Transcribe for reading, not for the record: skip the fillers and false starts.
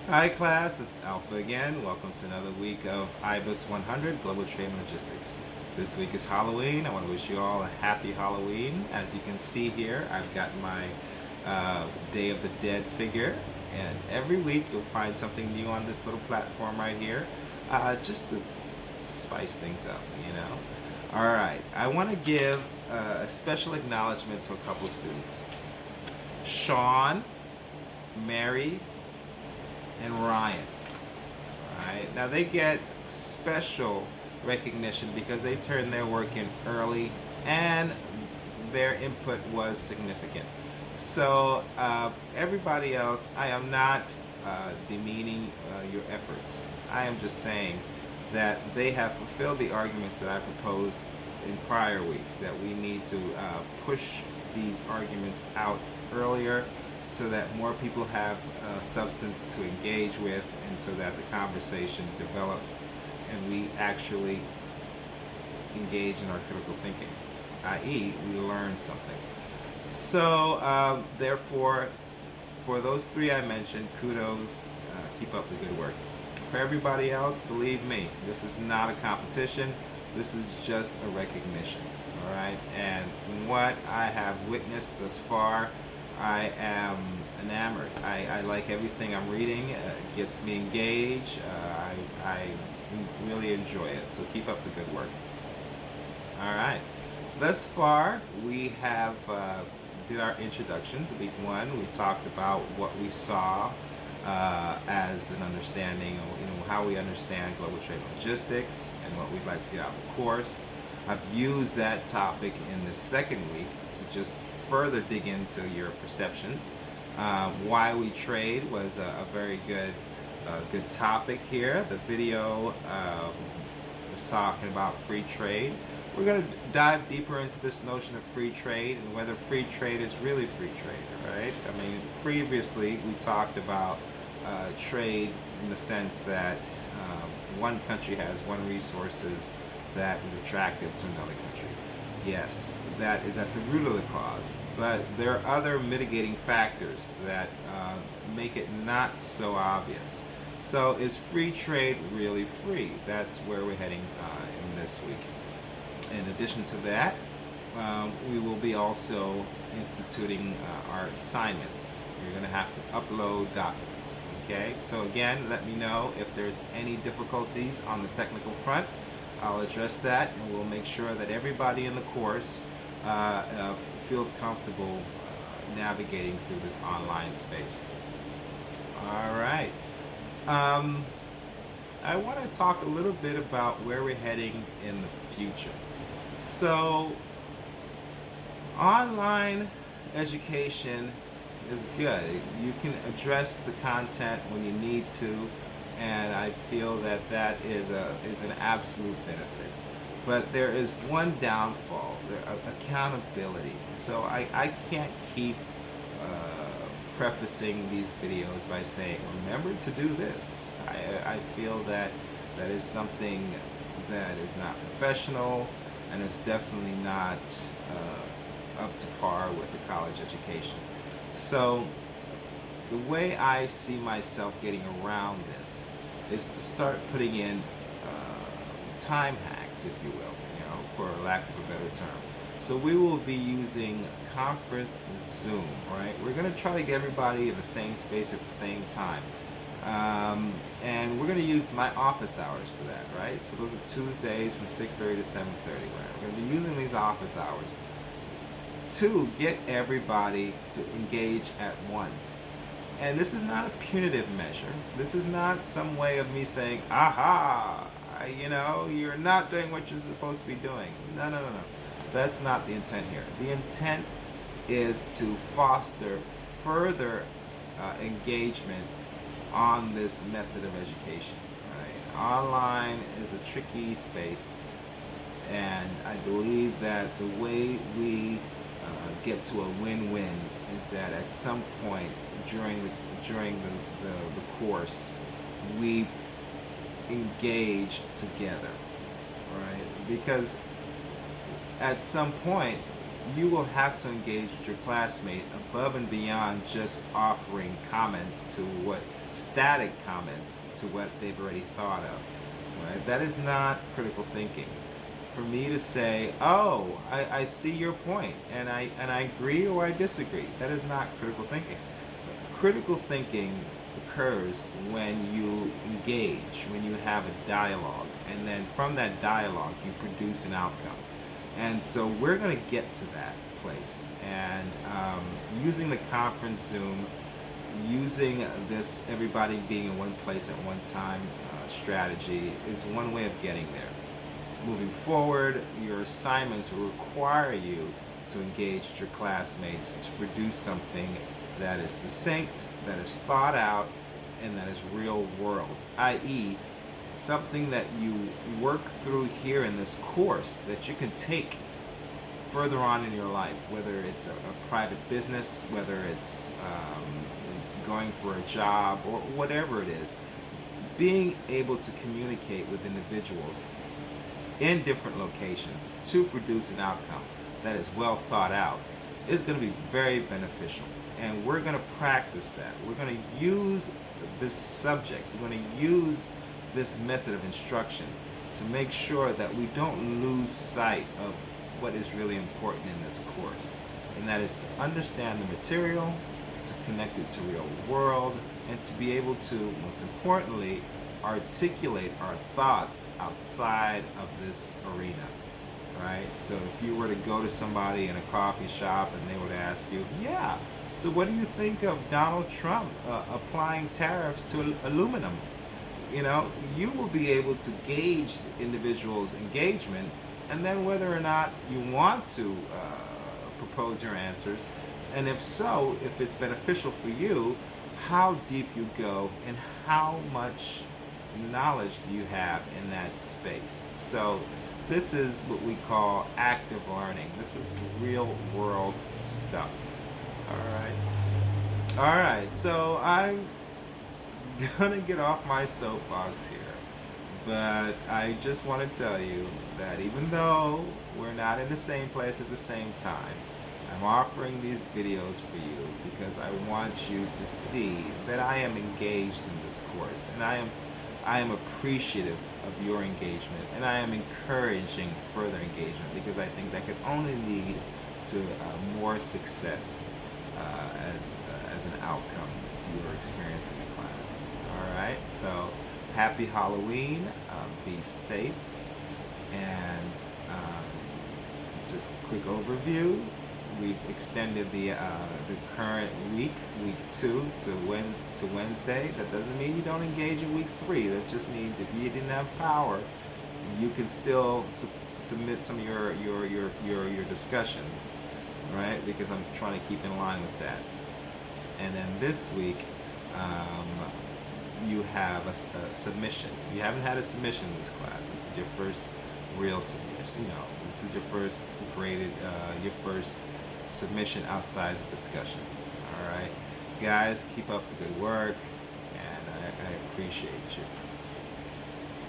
Hi class, it's Alpha again. Welcome to another week of IBUS 100 Global Trade and Logistics. This week is Halloween. I want to wish you all a happy Halloween. As you can see here, I've got my Day of the Dead figure, and every week you'll find something new on this little platform right here, just to spice things up, you know. All right, I want to give a special acknowledgement to a couple of students. Sean, Mary, and Ryan. Alright, now they get special recognition because they turned their work in early and their input was significant. So, everybody else, I am not demeaning your efforts. I am just saying that they have fulfilled the arguments that I proposed in prior weeks, that we need to push these arguments out earlier so that more people have substance to engage with, and so that the conversation develops and we actually engage in our critical thinking, i.e., we learn something. So, therefore, for those three I mentioned, kudos, keep up the good work. For everybody else, believe me, this is not a competition, this is just a recognition, all right? And from what I have witnessed thus far, I am enamored. I like everything I'm reading. It gets me engaged. I really enjoy it. So keep up the good work. All right. Thus far, we have did our introductions. Week one, we talked about what we saw as an understanding, of, how we understand global trade and logistics, and what we'd like to get out of the course. I've used that topic in the second week to just further dig into your perceptions. Why we trade was a very good topic here. The video was talking about free trade. We're going to dive deeper into this notion of free trade and whether free trade is really free trade, right? I mean, previously we talked about trade in the sense that one country has one resources that is attractive to another country. Yes, that is at the root of the cause, but there are other mitigating factors that make it not so obvious. So is free trade really free? That's where we're heading in this week. In addition to that, we will be also instituting our assignments. You're going to have to upload documents. Okay, so again, let me know if there's any difficulties on the technical front. I'll address that, and we'll make sure that everybody in the course feels comfortable navigating through this online space. All right. I want to talk a little bit about where we're heading in the future. So, online education is good. You can address the content when you need to, and I feel that that is an absolute benefit. But there is one downfall: accountability. So I can't keep prefacing these videos by saying, "Remember to do this." I feel that that is something that is not professional, and it's definitely not up to par with the college education. So the way I see myself getting around this is to start putting in time hacks, if you will, for lack of a better term. So we will be using conference Zoom, right? We're going to try to get everybody in the same space at the same time. And we're going to use my office hours for that, right? So those are Tuesdays from 6:30 to 7:30, right? We're going to be using these office hours to get everybody to engage at once. And this is not a punitive measure. This is not some way of me saying, aha, you're not doing what you're supposed to be doing. No, no, no, no. That's not the intent here. The intent is to foster further engagement on this method of education. Right? Online is a tricky space, and I believe that the way we get to a win-win is that at some point during the course we engage together, right? Because at some point you will have to engage with your classmate above and beyond just offering comments to what static comments to what they've already thought of. Right? That is not critical thinking. For me to say, "Oh, I see your point, and I agree or I disagree," that is not critical thinking. Critical thinking occurs when you engage, when you have a dialogue, and then from that dialogue you produce an outcome. And so we're going to get to that place. And using the conference Zoom, using this everybody being in one place at one time strategy is one way of getting there. Moving forward, your assignments will require you to engage your classmates to produce something that is succinct, that is thought out, and that is real world, i.e., something that you work through here in this course that you can take further on in your life, whether it's a private business, whether it's going for a job, or whatever it is. Being able to communicate with individuals in different locations to produce an outcome that is well thought out is going to be very beneficial. And we're going to practice that. We're going to use this subject. We're going to use this method of instruction to make sure that we don't lose sight of what is really important in this course. And that is to understand the material, to connect it to real world, and to be able to, most importantly, articulate our thoughts outside of this arena. Right? So if you were to go to somebody in a coffee shop and they were to ask you, yeah, so what do you think of Donald Trump applying tariffs to aluminum? You know, you will be able to gauge the individual's engagement, and then whether or not you want to propose your answers, and if so, if it's beneficial for you, how deep you go and how much knowledge do you have in that space. So this is what we call active learning. This is real world stuff. All right, so I'm gonna get off my soapbox here, but I just want to tell you that even though we're not in the same place at the same time, I'm offering these videos for you because I want you to see that I am engaged in this course, and I am appreciative of your engagement, and I am encouraging further engagement because I think that could only lead to more success as an outcome to your experience in the class. All right, so happy Halloween, be safe, and just quick overview. We've extended the current week 2 to Wednesday. That doesn't mean you don't engage in week 3. That just means if you didn't have power, you can still submit some of your discussions, right? Because I'm trying to keep in line with that. And then this week, you have a submission. You haven't had a submission in this class. This is your first real submission. You know, this is your first graded, your first submission outside the discussions. All right, guys, keep up the good work, and I appreciate you.